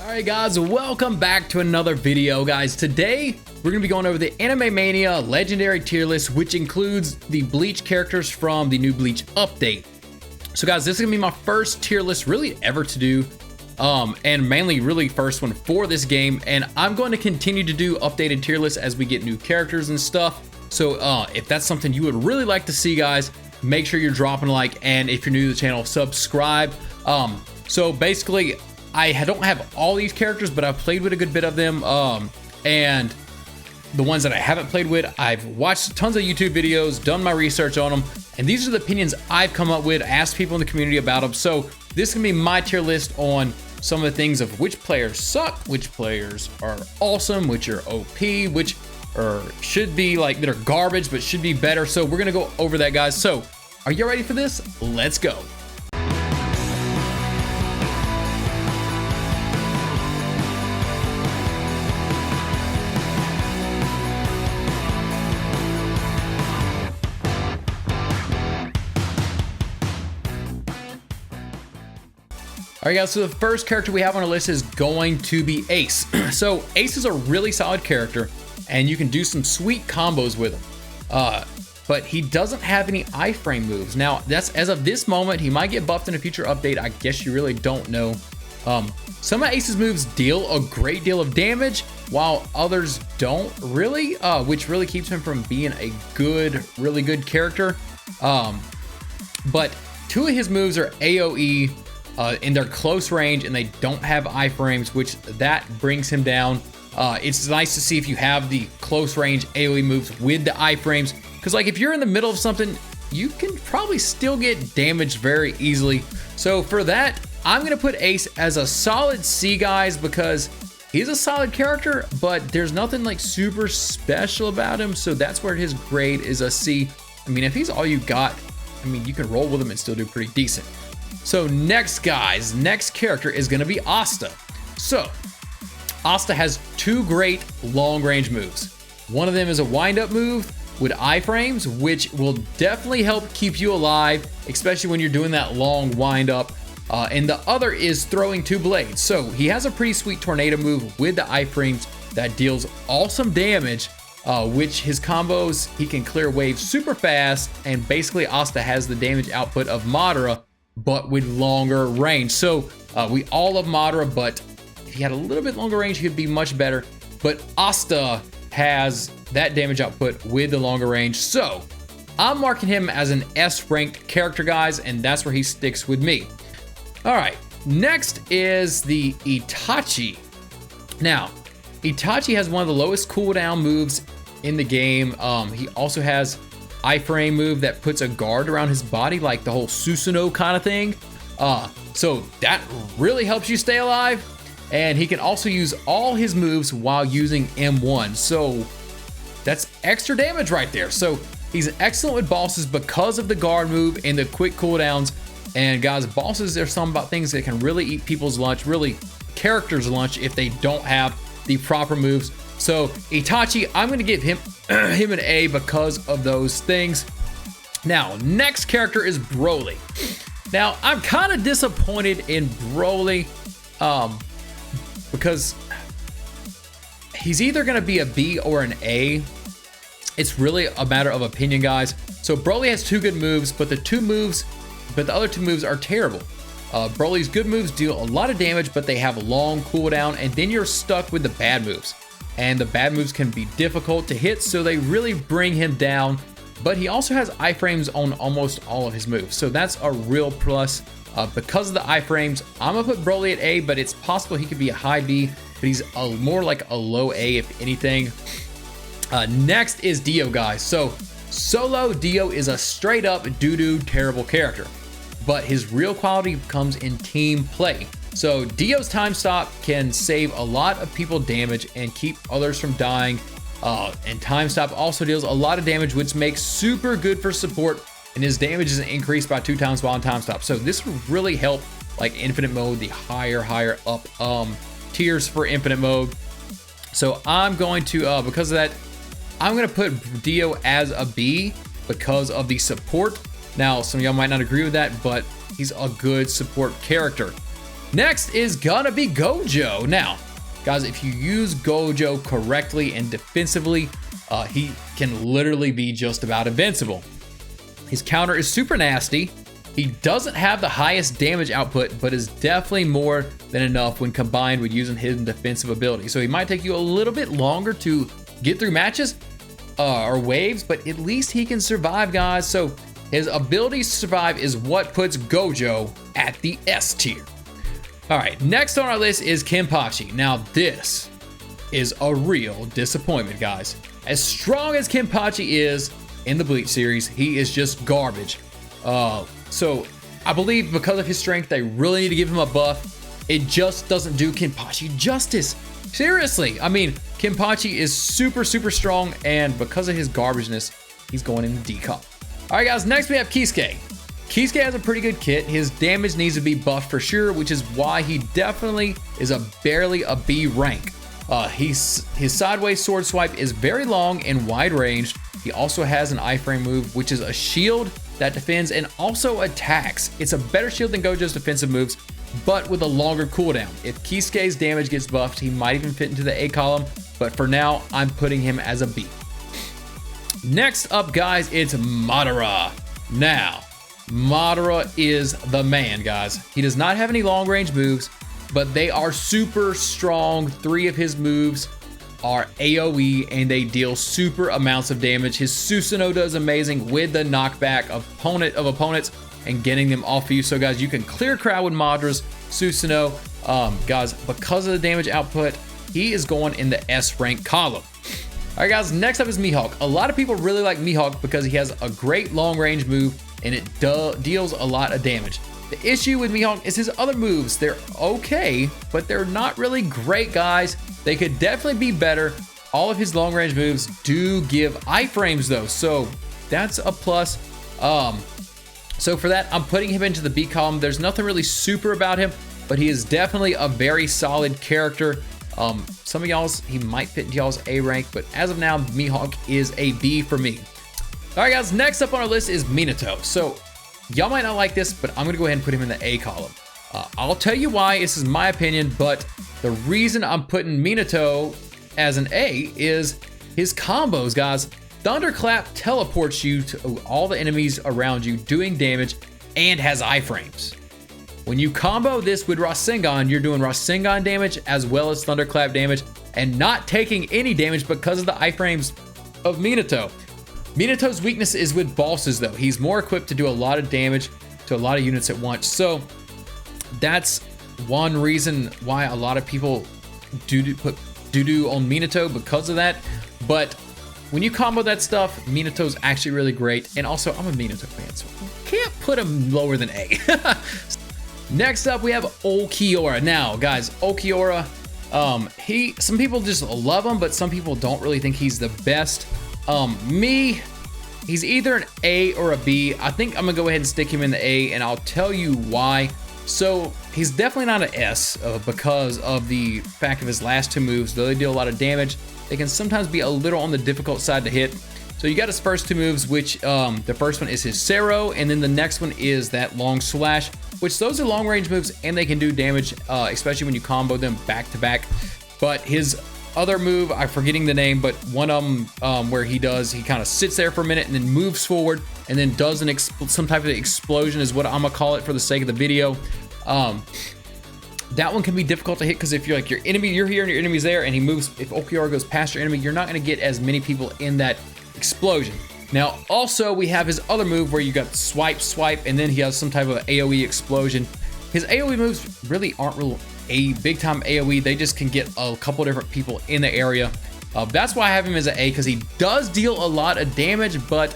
Alright guys, welcome back to another video. Guys, today we're going to be going over the Anime Mania Legendary tier list, which includes the Bleach characters from the new Bleach update. So guys, this is going to be my first tier list really ever to do, and mainly really first one for this game, and I'm going to continue to do updated tier lists as we get new characters and stuff. So if that's something you would really like to see, guys, make sure you're dropping a like, and if you're new to the channel, subscribe. So basically, I don't have all these characters, but I've played with a good bit of them, and the ones that I haven't played with, I've watched tons of YouTube videos, done my research on them, and these are the opinions I've come up with, asked people in the community about them. So this is gonna be my tier list on some of the things of which players suck, which players are awesome, which are OP, which should be like, that are garbage but should be better. So we're gonna go over that, guys. So are you ready for this? Let's go. Alright guys, so the first character we have on our list is going to be Ace. So Ace is a really solid character, and you can do some sweet combos with him. But he doesn't have any iframe moves. Now, that's as of this moment. He might get buffed in a future update. I guess you really don't know. Some of Ace's moves deal a great deal of damage, while others don't really, which really keeps him from being a really good character. But two of his moves are AoE, in their close range, and they don't have iframes, which that brings him down. It's nice to see if you have the close range AoE moves with the iframes, because like if you're in the middle of something, you can probably still get damaged very easily. So for that, I'm gonna put Ace as a solid C, guys, because he's a solid character, but there's nothing like super special about him. So that's where his grade is a C. I mean, if he's all you got, I mean, you can roll with him and still do pretty decent. So next, guys, next character is going to be Asta. So Asta has two great long-range moves. One of them is a wind-up move with iframes, which will definitely help keep you alive, especially when you're doing that long wind-up. And the other is throwing two blades. So he has a pretty sweet tornado move with the iframes that deals awesome damage, which his combos, he can clear waves super fast, and basically Asta has the damage output of Matara, but with longer range. So we all love Matara, but if he had a little bit longer range, he'd be much better. But Asta has that damage output with the longer range. So I'm marking him as an S ranked character, guys, and that's where he sticks with me. All right, next is the Itachi. Now, Itachi has one of the lowest cooldown moves in the game. He also has iframe move that puts a guard around his body, like the whole Susanoo kind of thing. So that really helps you stay alive. And he can also use all his moves while using M1. So that's extra damage right there. So he's excellent with bosses because of the guard move and the quick cooldowns. And guys, bosses, there's something about things that can really eat people's lunch, really characters' lunch, if they don't have the proper moves. So Itachi, I'm going to give him an A because of those things. Now, next character is Broly. Now, I'm kind of disappointed in Broly because he's either going to be a B or an A. It's really a matter of opinion, guys. So Broly has two good moves, but the other two moves are terrible. Broly's good moves deal a lot of damage, but they have a long cooldown, and then you're stuck with the bad moves. And the bad moves can be difficult to hit, so they really bring him down. But he also has iframes on almost all of his moves, so that's a real plus. Because of the iframes, I'm gonna put Broly at A, but it's possible he could be a high B, but he's more like a low A if anything. Next is Dio, guys. So solo Dio is a straight up doo-doo terrible character, but his real quality comes in team play. So Dio's time stop can save a lot of people damage and keep others from dying. And time stop also deals a lot of damage, which makes super good for support, and his damage is increased by 2 times while on time stop. So this will really help like infinite mode, the higher up tiers for infinite mode. So I'm going to, because of that, I'm going to put Dio as a B because of the support. Now, some of y'all might not agree with that, but he's a good support character. Next is gonna be Gojo. Now, guys, if you use Gojo correctly and defensively, he can literally be just about invincible. His counter is super nasty. He doesn't have the highest damage output, but is definitely more than enough when combined with using his defensive ability. So he might take you a little bit longer to get through matches or waves, but at least he can survive, guys. So his ability to survive is what puts Gojo at the S tier. All right, next on our list is Kenpachi. Now this is a real disappointment, guys. As strong as Kenpachi is in the Bleach series, he is just garbage. So I believe because of his strength, they really need to give him a buff. It just doesn't do Kenpachi justice. Seriously, I mean, Kenpachi is super strong, and because of his garbageness, he's going in the D column. All right, guys, next we have Kisuke. Kisuke has a pretty good kit. His damage needs to be buffed for sure, which is why he definitely is barely a B rank. His sideways sword swipe is very long and wide ranged. He also has an iframe move, which is a shield that defends and also attacks. It's a better shield than Gojo's defensive moves, but with a longer cooldown. If Kisuke's damage gets buffed, he might even fit into the A column, but for now, I'm putting him as a B. Next up, guys, it's Matara. Now, Matara is the man, guys. He does not have any long range moves, but they are super strong. 3 of his moves are AoE and they deal super amounts of damage. His Susanoo does amazing with the knockback of opponents and getting them off of you. So guys, you can clear crowd with Matara's Susanoo. Guys, because of the damage output, he is going in the S rank column. All right, guys, next up is Mihawk. A lot of people really like Mihawk because he has a great long range move and it deals a lot of damage. The issue with Mihawk is his other moves. They're okay, but they're not really great, guys. They could definitely be better. All of his long range moves do give iframes though, so that's a plus. So for that, I'm putting him into the B column. There's nothing really super about him, but he is definitely a very solid character. Some of y'all's, he might fit into y'all's A rank, but as of now, Mihawk is a B for me. All right, guys, next up on our list is Minato. So y'all might not like this, but I'm gonna go ahead and put him in the A column. I'll tell you why, this is my opinion, but the reason I'm putting Minato as an A is his combos, guys. Thunderclap teleports you to all the enemies around you, doing damage, and has iframes. When you combo this with Rasengan, you're doing Rasengan damage as well as Thunderclap damage, and not taking any damage because of the iframes of Minato. Minato's weakness is with bosses though. He's more equipped to do a lot of damage to a lot of units at once. So that's one reason why a lot of people put doo-doo on Minato because of that. But when you combo that stuff, Minato's actually really great. And also, I'm a Minato fan, so I can't put him lower than A. Next up, we have Old Kiora. Now, guys, Old Kiora, some people just love him, but some people don't really think he's the best. He's either an A or a B. I think I'm gonna go ahead and stick him in the A, and I'll tell you why. So he's definitely not an S because of the fact of his last 2 moves. Though they deal a lot of damage, they can sometimes be a little on the difficult side to hit. So you got his first 2 moves, which the first one is his Zero, and then the next one is that long slash, which those are long range moves and they can do damage, especially when you combo them back to back. But his other move, I'm forgetting the name, but one of them where he kind of sits there for a minute and then moves forward and then does some type of explosion is what I'm gonna call it for the sake of the video. That one can be difficult to hit because if you're like your enemy, you're here and your enemy's there, and he moves. If Kiora goes past your enemy, you're not gonna get as many people in that explosion. Now, also we have his other move where you got swipe, and then he has some type of AoE explosion. His AoE moves really aren't real a big time AoE. They just can get a couple different people in the area. That's why I have him as an A, because he does deal a lot of damage, but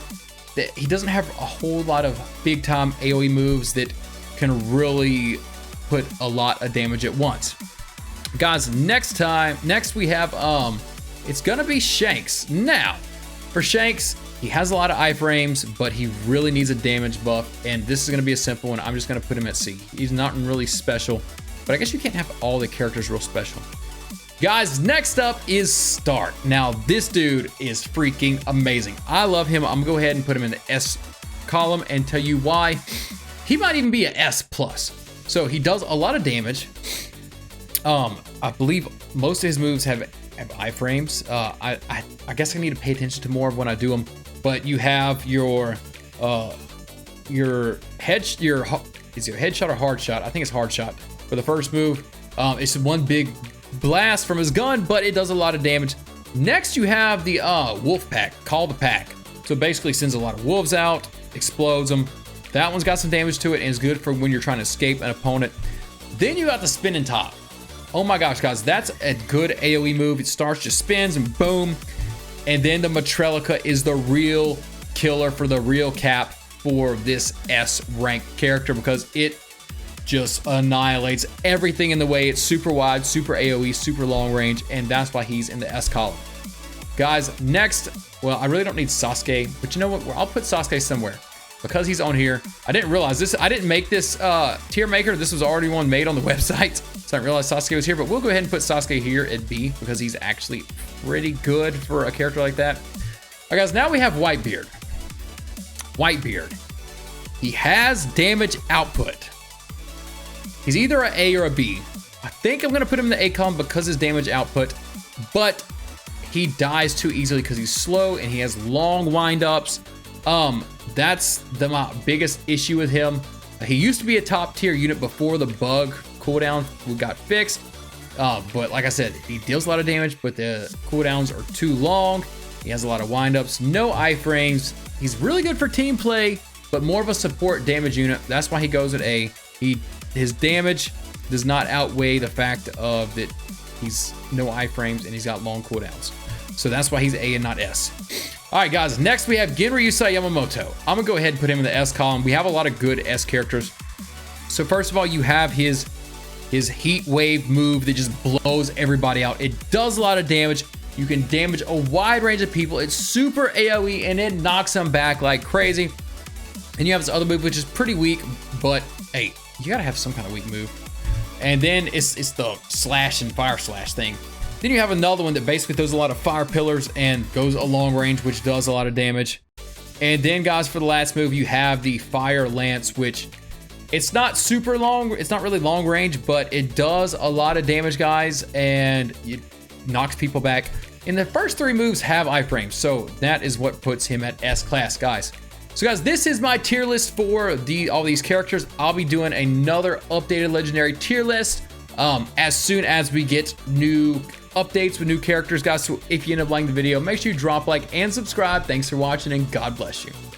he doesn't have a whole lot of big time AoE moves that can really put a lot of damage at once. Guys, next we have it's gonna be Shanks. Now, for Shanks, he has a lot of iframes, but he really needs a damage buff, and this is gonna be a simple one. I'm just gonna put him at C. He's not really special, but I guess you can't have all the characters real special. Guys, next up is Stark. Now, this dude is freaking amazing. I love him. I'm gonna go ahead and put him in the S column and tell you why. He might even be an S+. So he does a lot of damage. I believe most of his moves have iframes. I guess I need to pay attention to more when I do them. But you have your is it headshot or hard shot? I think it's hard shot for the first move. It's one big blast from his gun, but it does a lot of damage. Next, you have the wolf pack, call the pack. So basically sends a lot of wolves out, explodes them. That one's got some damage to it and is good for when you're trying to escape an opponent. Then you got the spinning top. Oh my gosh, guys, that's a good AoE move. It starts, just spins and boom. And then the Matrelica is the real killer for the real cap for this S rank character because it just annihilates everything in the way. It's super wide, super AoE, super long range, and that's why he's in the S column. Guys, next, well, I really don't need Sasuke, but you know what? I'll put Sasuke somewhere because he's on here. I didn't realize this. I didn't make this tier maker. This was already one made on the website, so I didn't realize Sasuke was here, but we'll go ahead and put Sasuke here at B because he's actually pretty good for a character like that. All right, guys, now we have Whitebeard. Whitebeard. He has damage output. He's either an A or a B. I think I'm going to put him in the A column because his damage output, but he dies too easily because he's slow and he has long windups. That's the biggest issue with him. He used to be a top tier unit before the bug cooldown got fixed. But like I said, he deals a lot of damage, but the cooldowns are too long. He has a lot of windups, no iframes. He's really good for team play, but more of a support damage unit. That's why he goes at A. His damage does not outweigh the fact of that he's no iframes and he's got long cooldowns. So that's why he's A and not S. All right, guys, next we have Gimmer Usa Yamamoto. I'm gonna go ahead and put him in the S column. We have a lot of good S characters. So first of all, you have his heat wave move that just blows everybody out. It does a lot of damage. You can damage a wide range of people. It's super AoE and it knocks them back like crazy. And you have this other move which is pretty weak, but hey, you gotta have some kind of weak move. And then it's the slash and fire slash thing. Then you have another one that basically throws a lot of fire pillars and goes a long range, which does a lot of damage. And then, guys, for the last move, you have the fire lance, which it's not super long. It's not really long range, but it does a lot of damage, guys, and it knocks people back. And the first three moves have iframes, so that is what puts him at S class, guys. So guys, this is my tier list for all these characters. I'll be doing another updated legendary tier list as soon as we get new updates with new characters, guys. So if you end up liking the video, make sure you drop a like and subscribe. Thanks for watching, and God bless you.